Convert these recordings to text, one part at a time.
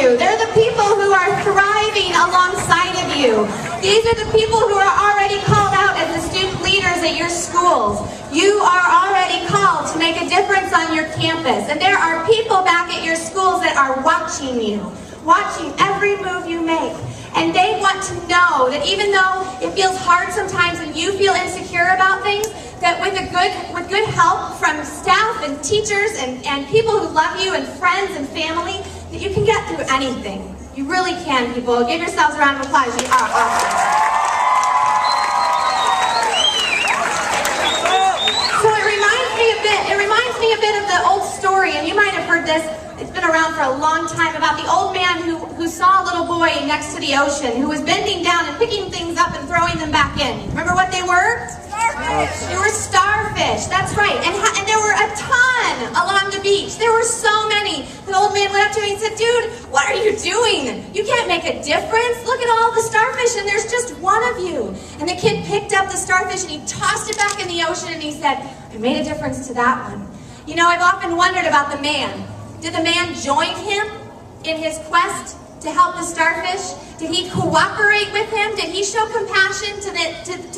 you. They're the people who are thriving alongside of you. These are the people who are already called out as the student leaders at your schools. You are already called to make a difference on your campus. And there are people back at your schools that are watching you, watching every move you make. And they want to know that even though it feels hard sometimes and you feel insecure about things, that with good help from staff and teachers and people who love you and friends and family, that you can get through anything. You really can, people. Give yourselves a round of applause. You are awesome. So it reminds me a bit of the old story, and you might have heard this. It's been around for a long time, about the old man who saw a little boy next to the ocean who was bending down and picking things up and throwing them back in. Remember what they were? Starfish. They were starfish, that's right. And there were a ton along the beach. There were so many. The old man went up to him and said, "Dude, what are you doing? You can't make a difference. Look at all the starfish and there's just one of you." And the kid picked up the starfish and he tossed it back in the ocean and he said, "I made a difference to that one." You know, I've often wondered about the man. Did the man join him in his quest to help the starfish? Did he cooperate with him? Did he show compassion to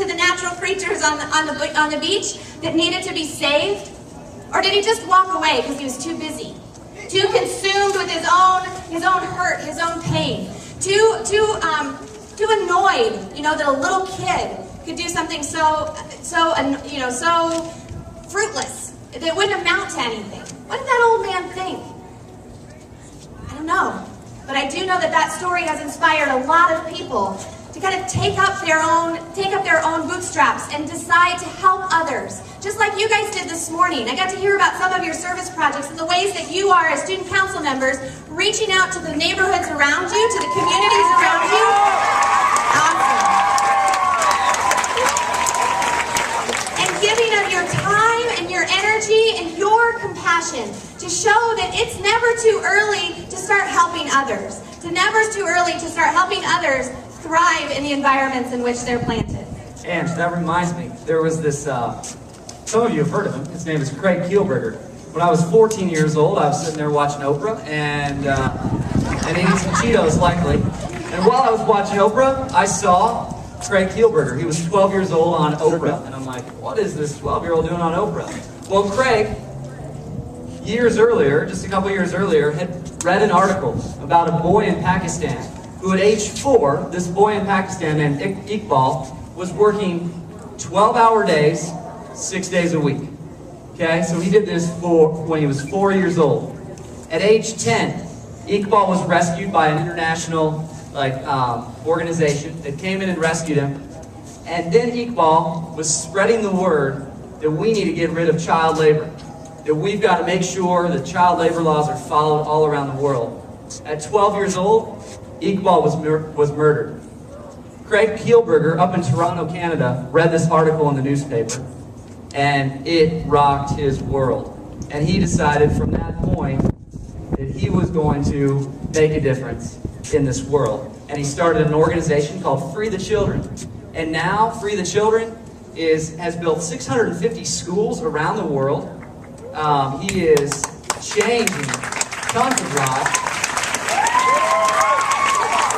the natural creatures on the beach that needed to be saved? Or did he just walk away because he was too busy, too consumed with his own hurt, his own pain, too annoyed, you know, that a little kid could do something so fruitless that it wouldn't amount to anything? What did that old man think? I don't know. But I do know that story has inspired a lot of people to kind of take up their own bootstraps and decide to help others. Just like you guys did this morning. I got to hear about some of your service projects and the ways that you are, as student council members, reaching out to the neighborhoods around you, to the communities around you. Awesome. And giving of your time and your energy and your compassion to show that it's never too early to start helping others. It's never too early to start helping others thrive in the environments in which they're planted. And that reminds me, there was this, some of you have heard of him. His name is Craig Kielburger. When I was 14 years old, I was sitting there watching Oprah and eating some Cheetos, likely. And while I was watching Oprah, I saw Craig Kielburger. He was 12 years old on Oprah. And I'm like, what is this 12-year-old doing on Oprah? Well, Craig, years earlier, just a couple years earlier, had read an article about a boy in Pakistan who at age 4, this boy in Pakistan named Iqbal, was working 12-hour days, 6 days a week. Okay, so he did this when he was 4 years old. At age 10, Iqbal was rescued by an international organization that came in and rescued him. And then Iqbal was spreading the word that we need to get rid of child labor, that we've got to make sure that child labor laws are followed all around the world. At 12 years old, Iqbal was murdered. Craig Kielburger, up in Toronto, Canada, read this article in the newspaper, and it rocked his world. And he decided from that point that he was going to make a difference in this world. And he started an organization called Free the Children. And now Free the Children has built 650 schools around the world. He is changing tons of lives.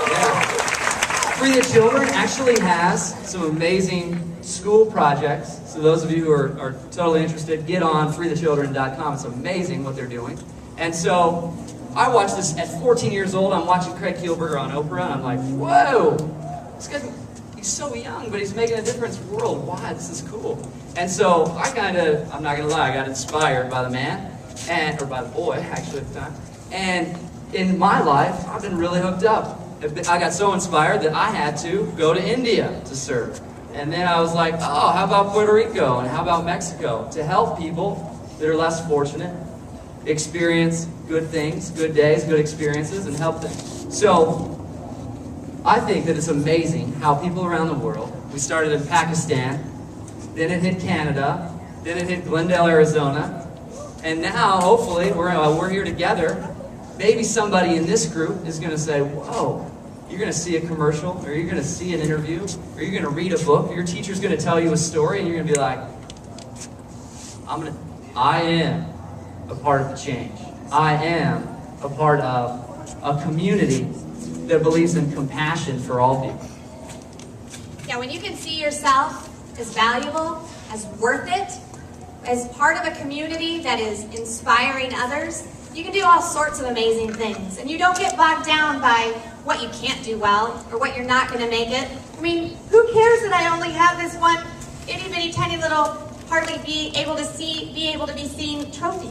Yeah. Free the Children actually has some amazing school projects. So those of you who are totally interested, get on freethechildren.com. It's amazing what they're doing. And so I watched this at 14 years old. I'm watching Craig Kielburger on Oprah, and I'm like, whoa, this guy, he's so young, but he's making a difference worldwide. This is cool. And so I'm not gonna lie, I got inspired by the man, or by the boy, actually, at the time. And in my life, I've been really hooked up. I got so inspired that I had to go to India to serve. And then I was like, oh, how about Puerto Rico, and how about Mexico, to help people that are less fortunate experience good things, good days, good experiences, and help them. So I think that it's amazing how people around the world, we started in Pakistan, then it hit Canada, then it hit Glendale, Arizona, and now hopefully we're here together. Maybe somebody in this group is going to say, whoa, you're going to see a commercial, or you're going to see an interview, or you're going to read a book, or your teacher's going to tell you a story, and you're going to be like, I am a part of the change. I am a part of a community that believes in compassion for all people. Yeah, when you can see yourself as valuable, as worth it, as part of a community that is inspiring others, you can do all sorts of amazing things. And you don't get bogged down by what you can't do well or what you're not going to make it. I mean, who cares that I only have this one itty bitty tiny little, hardly be able to be seen trophy?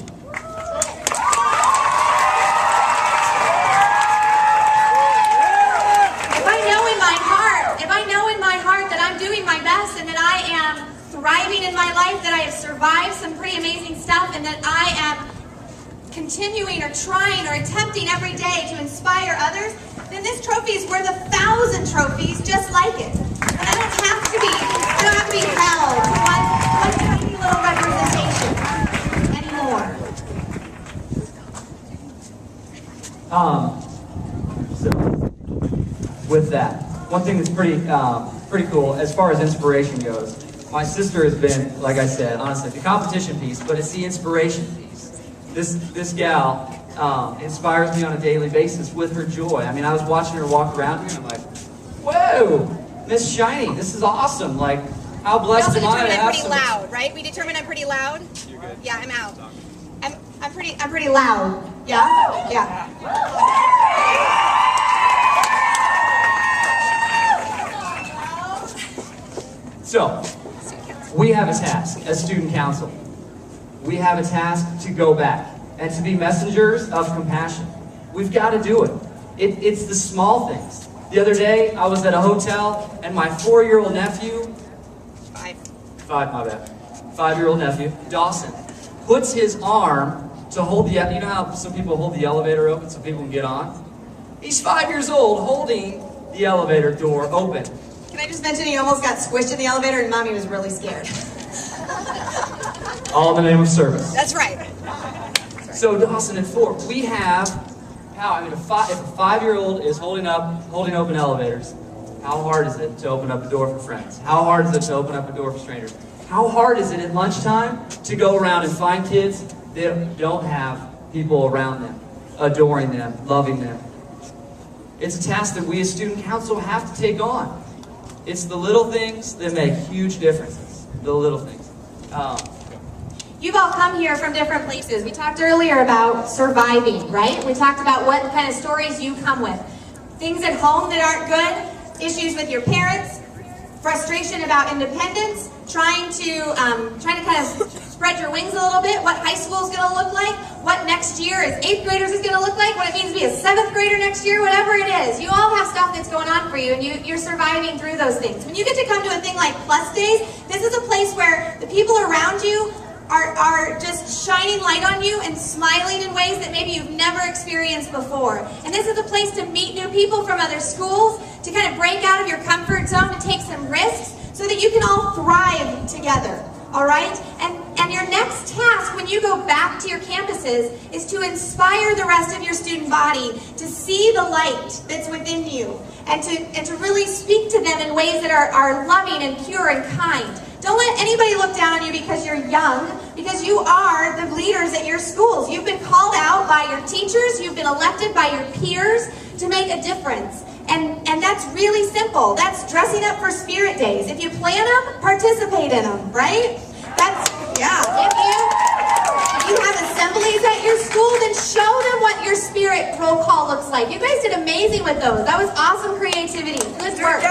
If I know in my heart that I'm doing my best and that I am thriving in my life, that I have survived some pretty amazing stuff, and that I am continuing or trying or attempting every day to inspire others, then this trophy is worth 1,000 trophies just like it. And I don't have to be held to one tiny little representation anymore. So with that, one thing that's pretty cool as far as inspiration goes, my sister has been, like I said, honestly, the competition piece, but it's the inspiration piece. This gal inspires me on a daily basis with her joy. I mean, I was watching her walk around here and I'm like, whoa, Miss Shiny, this is awesome. Like, how blessed am I to have pretty loud, right? We determined I'm pretty loud. You're good. Yeah, I'm out. I'm pretty loud. Yeah? Yeah. So, we have a task as student council. We have a task to go back and to be messengers of compassion. We've got to do it. It's the small things. The other day, I was at a hotel and my 4-year-old nephew, five-year-old nephew, Dawson, puts his arm to hold you know how some people hold the elevator open so people can get on? He's 5 years old holding the elevator door open. Can I just mention he almost got squished in the elevator and Mommy was really scared. All in the name of service. That's right. So Dawson at 4, we have, if a 5-year-old is holding open elevators, how hard is it to open up a door for friends? How hard is it to open up a door for strangers? How hard is it at lunchtime to go around and find kids that don't have people around them, adoring them, loving them? It's a task that we as student council have to take on. It's the little things that make huge differences. The little things. You've all come here from different places. We talked earlier about surviving, right? We talked about what kind of stories you come with. Things at home that aren't good, issues with your parents, frustration about independence, trying to kind of spread your wings a little bit, what high school is going to look like, what next year as 8th graders is going to look like, what it means to be a 7th grader next year, whatever it is. You all have stuff that's going on for you, and you're surviving through those things. When you get to come to a thing like Plus Days, this is a place where the people around you are just shining light on you and smiling in ways that maybe you've never experienced before. And this is a place to meet new people from other schools, to kind of break out of your comfort zone, to take some risks, so that you can all thrive together, all right? And your next task when you go back to your campuses is to inspire the rest of your student body to see the light that's within you and to really speak to them in ways that are loving and pure and kind. Don't let anybody look down on you because you're young, because you are the leaders at your schools. You've been called out by your teachers, you've been elected by your peers to make a difference. And that's really simple. That's dressing up for Spirit Days. If you plan them, participate in them, right? If you have assemblies at your school, then show them what your Spirit roll call looks like. You guys did amazing with those. That was awesome creativity. Good work.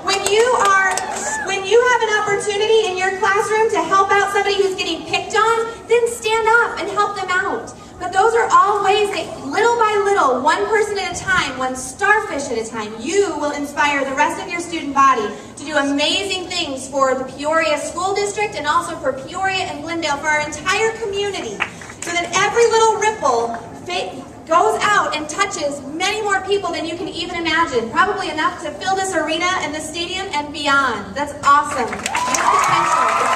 When you have an opportunity in your classroom to help out somebody who's getting picked on, then stand up and help them out. But those are all ways that little by little, one person at a time, one starfish at a time, you will inspire the rest of your student body to do amazing things for the Peoria School District and also for Peoria and Glendale, for our entire community, so that every little ripple goes out and touches many more people than you can even imagine. Probably enough to fill this arena and this stadium and beyond. That's awesome. Your potential is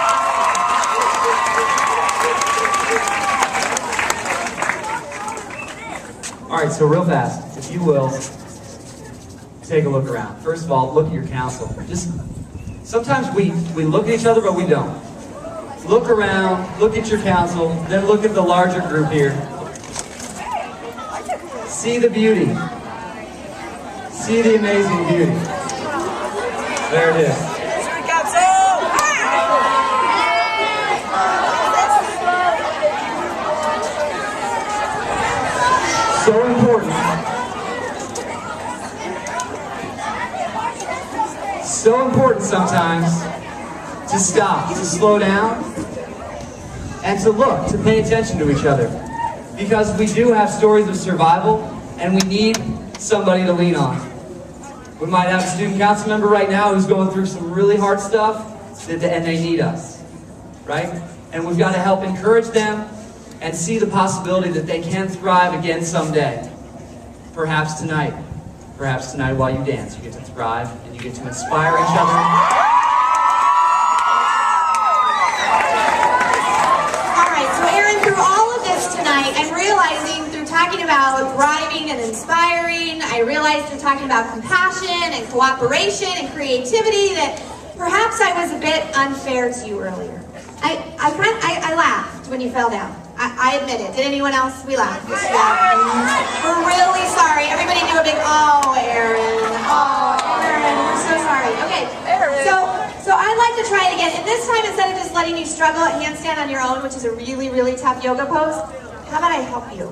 All right, so real fast, if you will, take a look around. First of all, look at your council. Sometimes we look at each other, but we don't. Look around, look at your council, then look at the larger group here. See the beauty. See the amazing beauty. There it is. So important. So important sometimes to stop, to slow down, and to look, to pay attention to each other. Because we do have stories of survival, and we need somebody to lean on. We might have a student council member right now who's going through some really hard stuff, and they need us, right? And we've got to help encourage them and see the possibility that they can thrive again someday. Perhaps tonight while you dance, you get to thrive and you get to inspire each other. All right, so Aaron, through all of this tonight, I'm realizing through talking about thriving and inspiring, I realized through talking about compassion and cooperation and creativity that perhaps I was a bit unfair to you earlier. I laughed when you fell down. I admit it. Did anyone else? We laughed. Yeah. We're really sorry. Everybody do a big, oh, Aaron. Oh, Aaron, we're so sorry. Okay, so I'd like to try it again. And this time, instead of just letting you struggle at handstand on your own, which is a really, really tough yoga pose, how about I help you?